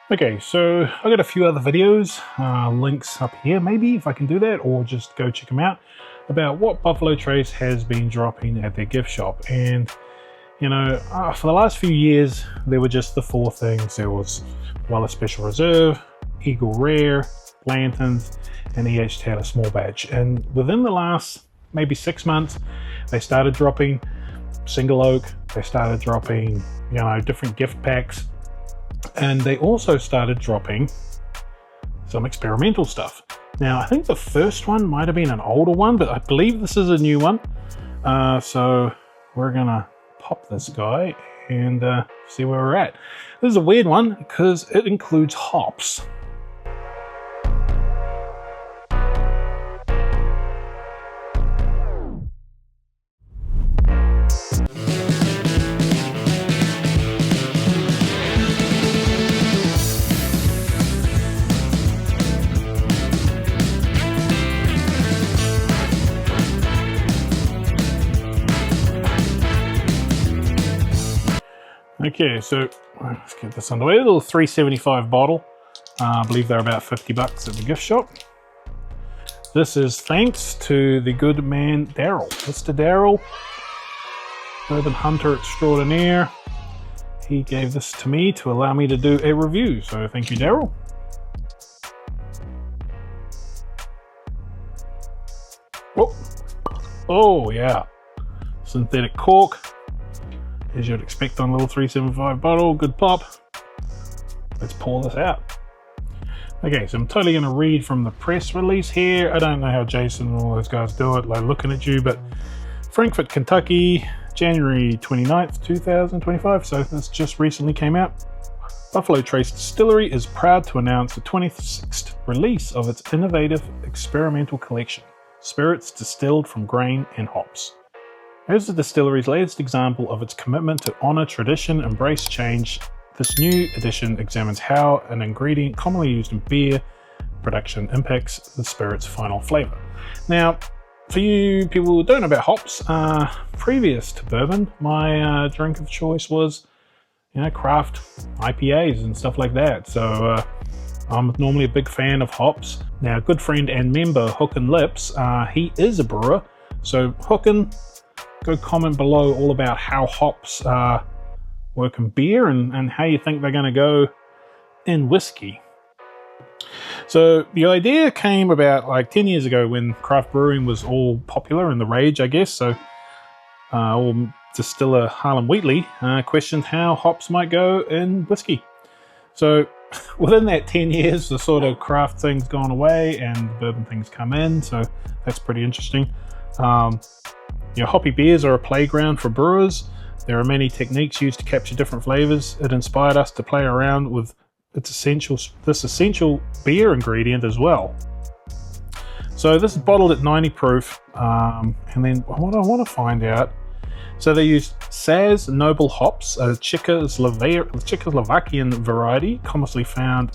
Okay, so I got a few other videos, links up here maybe if I can do that, or just go check them out, about what Buffalo Trace has been dropping at their gift shop. And you know, for the last few years there were just the four things. There was Weller Special Reserve, Eagle Rare, Lanterns, and E.H. Taylor Small Batch. And within the last maybe 6 months they started dropping single oak, they started dropping, you know, different gift packs, and they also started dropping some experimental stuff. Now, I think the first one might have been an older one, but I believe this is a new one. So we're gonna pop this guy and see where we're at. This is a weird one because it includes hops. Okay, so let's get this underway. A little 375 bottle. I believe they're about 50 bucks at the gift shop. This is thanks to the good man Daryl. Mr. Daryl, bourbon hunter extraordinaire. He gave this to me to allow me to do a review. So thank you, Daryl. Oh yeah, synthetic cork, as you'd expect on a little 375 bottle. Good pop. Let's pour this out. Okay, so I'm totally going to read from the press release here. I don't know how Jason and all those guys do it, like looking at you, but Frankfort, Kentucky, January 29th, 2025. So this just recently came out. Buffalo Trace Distillery is proud to announce the 26th release of its innovative experimental collection, spirits distilled from grain and hops. As the distillery's latest example of its commitment to honor tradition and embrace change, this new edition examines how an ingredient commonly used in beer production impacts the spirit's final flavor. Now, for you people who don't know about hops, previous to bourbon, my drink of choice was, you know, craft IPAs and stuff like that. So I'm normally a big fan of hops. Now, good friend and member Hookin' Lips, he is a brewer. So Hookin', go comment below all about how hops work in beer and how you think they're going to go in whiskey. So the idea came about like 10 years ago when craft brewing was all popular and the rage, I guess. So old distiller Harlan Wheatley questioned how hops might go in whiskey. So within that 10 years, the sort of craft thing's gone away and the bourbon things come in. So that's pretty interesting. You know, hoppy beers are a playground for brewers. There are many techniques used to capture different flavors. It inspired us to play around with this essential beer ingredient as well. So this is bottled at 90 proof. And then what I want to find out, so they used Saz Noble hops, a Czechoslovakian variety commonly found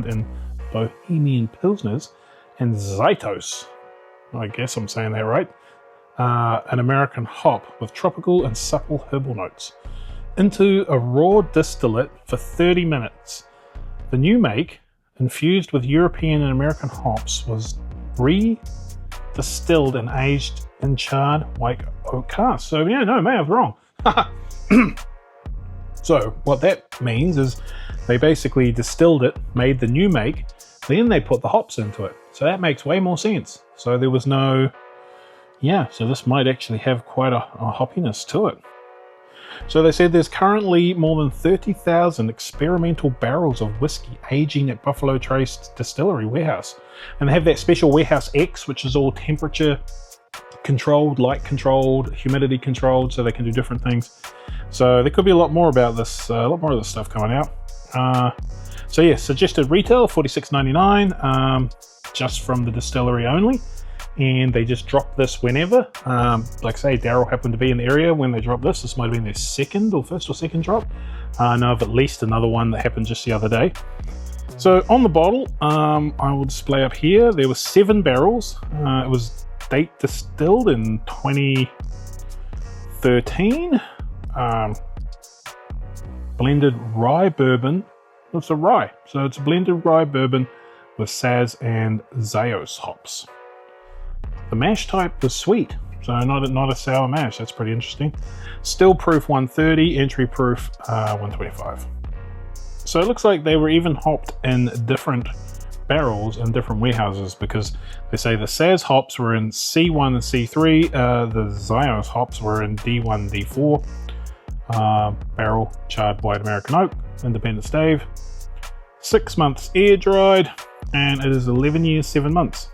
in Bohemian Pilsners, and Zytos, I guess I'm saying that right, an American hop with tropical and supple herbal notes, into a raw distillate for 30 minutes. The new make, infused with European and American hops, was re-distilled and aged in charred white oak casks. So yeah, no, man, I was wrong. So what that means is they basically distilled it, made the new make, then they put the hops into it. So that makes way more sense. So there was no, yeah, so this might actually have quite a hoppiness to it. So they said there's currently more than 30,000 experimental barrels of whiskey aging at Buffalo Trace Distillery warehouse. And they have that special warehouse X, which is all temperature controlled, light controlled, humidity controlled, so they can do different things. So there could be a lot more about this, a lot more of this stuff coming out. So yeah, suggested retail $46.99, just from the distillery only. And they just dropped this whenever. Like I say, Daryl happened to be in the area when they dropped this. This might have been their first or second drop. I know of at least another one that happened just the other day. So on the bottle, I will display up here, there were 7 barrels. It was date distilled in 2013. Blended rye bourbon it's a rye. So it's a blended rye bourbon with Saz and Zayos hops. The mash type was sweet, so not a sour mash. That's pretty interesting. Still proof 130, entry proof 125. So it looks like they were even hopped in different barrels and different warehouses, because they say the Saz hops were in C1 and C3, the Zayos hops were in D1, D4, barrel charred white American oak, independent stave, 6 months air dried, and it is 11 years, 7 months.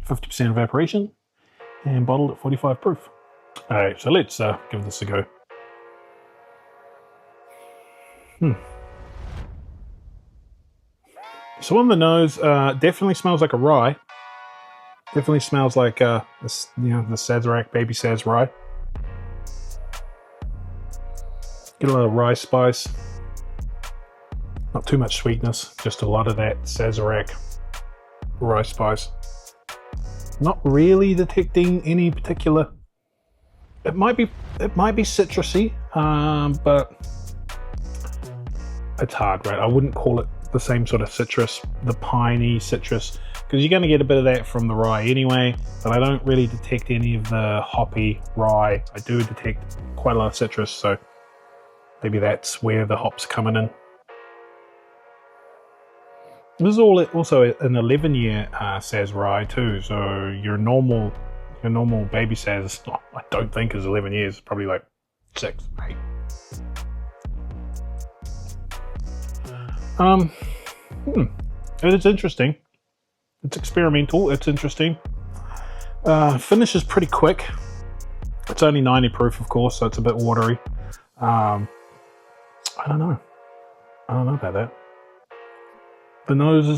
50% evaporation and bottled at 45 proof. Alright, so let's give this a go. So on the nose, definitely smells like a rye. Definitely smells like this, the Sazerac Baby Saz rye. Get a lot of rye spice. Not too much sweetness, just a lot of that Sazerac rye spice. Not really detecting any particular. It might be citrusy, but it's hard, right? I wouldn't call it the same sort of citrus, the piney citrus, because you're going to get a bit of that from the rye anyway, but I don't really detect any of the hoppy rye. I do detect quite a lot of citrus, so maybe that's where the hops are coming in. This is also an 11-year Saz rye too, so your normal Baby Saz, I don't think is 11 years, probably like 6, 8. It is interesting. It's experimental. It's interesting. Finish is pretty quick. It's only 90 proof, of course, so it's a bit watery. I don't know about that. The nose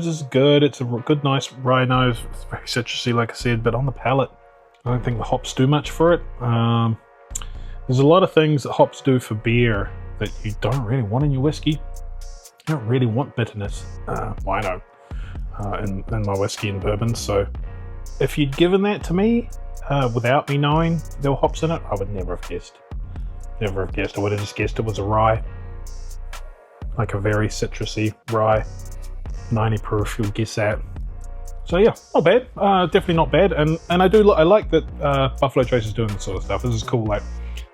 is good. It's a good, nice rye nose. It's very citrusy, like I said, but on the palate, I don't think the hops do much for it. There's a lot of things that hops do for beer that you don't really want in your whiskey. I don't really want bitterness. I know, in my whiskey and bourbon. So if you'd given that to me without me knowing there were hops in it, I would never have guessed. Never have guessed. I would have just guessed it was a rye, like a very citrusy rye, 90 proof. You'll guess that. So yeah, not bad. Definitely not bad. And I like that Buffalo Trace is doing this sort of stuff. This is cool. Like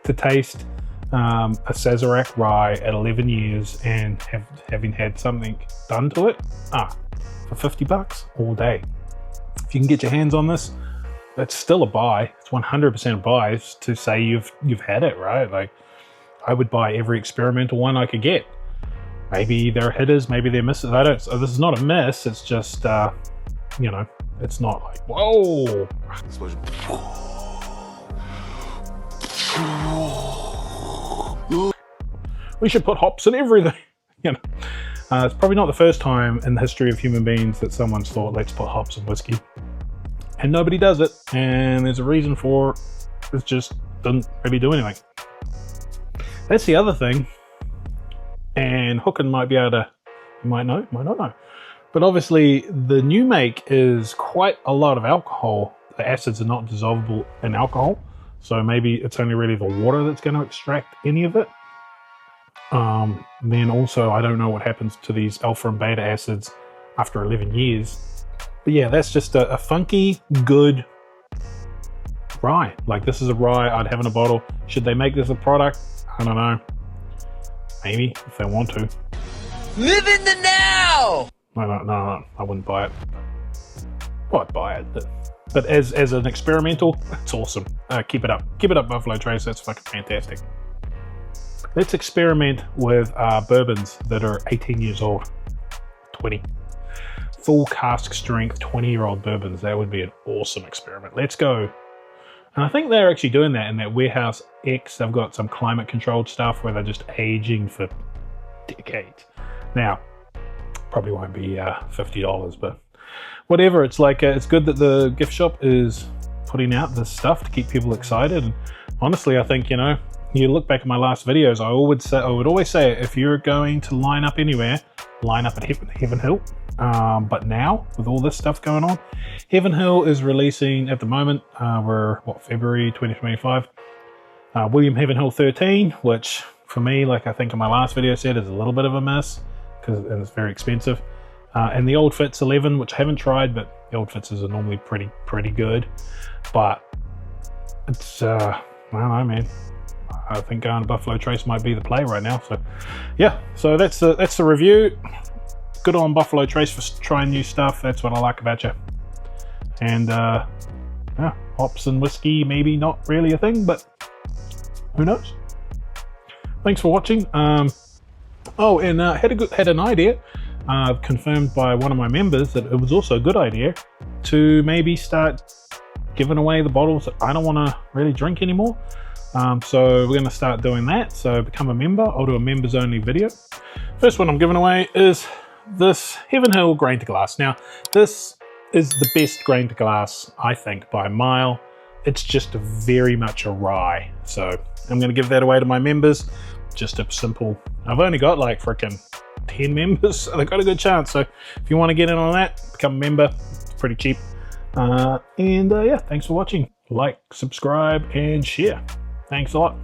to taste a Sazerac rye at 11 years and having had something done to it, for $50 all day. If you can get your hands on this, it's still a buy. It's 100% a buy to say you've had it, right? Like I would buy every experimental one I could get. Maybe they're hitters, maybe they're misses. So this is not a miss. It's just it's not like whoa. We should put hops in everything. It's probably not the first time in the history of human beings that someone's thought, let's put hops in whiskey. And nobody does it. And there's a reason for it. It just doesn't really do anything. That's the other thing. And Hookin might be able to, you might know, might not know. But obviously the new make is quite a lot of alcohol. The acids are not dissolvable in alcohol. So maybe it's only really the water that's going to extract any of it. Then also, I don't know what happens to these alpha and beta acids after 11 years. But yeah, that's just a funky, good rye. Like this is a rye I'd have in a bottle. Should they make this a product? I don't know. Maybe, if they want to. Live in the now! No, I wouldn't buy it. Well, I'd buy it, but as an experimental, it's awesome. Keep it up. Keep it up, Buffalo Trace. That's fucking fantastic. Let's experiment with bourbons that are 18 years old. 20. Full cask strength 20-year-old bourbons. That would be an awesome experiment. Let's go. And I think they're actually doing that in that Warehouse X. They've got some climate controlled stuff where they're just aging for decades. Now, probably won't be $50, but whatever. It's like it's good that the gift shop is putting out this stuff to keep people excited. And honestly, I think, you look back at my last videos, I would always say, if you're going to line up anywhere, line up at Heaven Hill. But now, with all this stuff going on, Heaven Hill is releasing at the moment, we're February 2025, William Heaven Hill 13, which for me, like I think in my last video said, is a little bit of a miss because it's very expensive. And the Old Fitz 11, which I haven't tried, but the Old Fitzes are normally pretty good. But it's I don't know, man. I think going to Buffalo Trace might be the play right now. So yeah, so that's the review. Good on Buffalo Trace for trying new stuff. That's what I like about you. And yeah, hops and whiskey, maybe not really a thing, but who knows? Thanks for watching. Oh, and had an idea confirmed by one of my members that it was also a good idea to maybe start giving away the bottles that I don't want to really drink anymore. So we're going to start doing that. So become a member. I'll do a members only video. First one I'm giving away is this Heaven Hill grain to glass. Now this is the best grain to glass, I think, by a mile. It's just very much a rye. So I'm going to give that away to my members. Just a simple, I've only got like freaking 10 members, so they've got a good chance. So if you want to get in on that, become a member. It's pretty cheap. Yeah, thanks for watching. Like, subscribe, and share. Thanks a lot.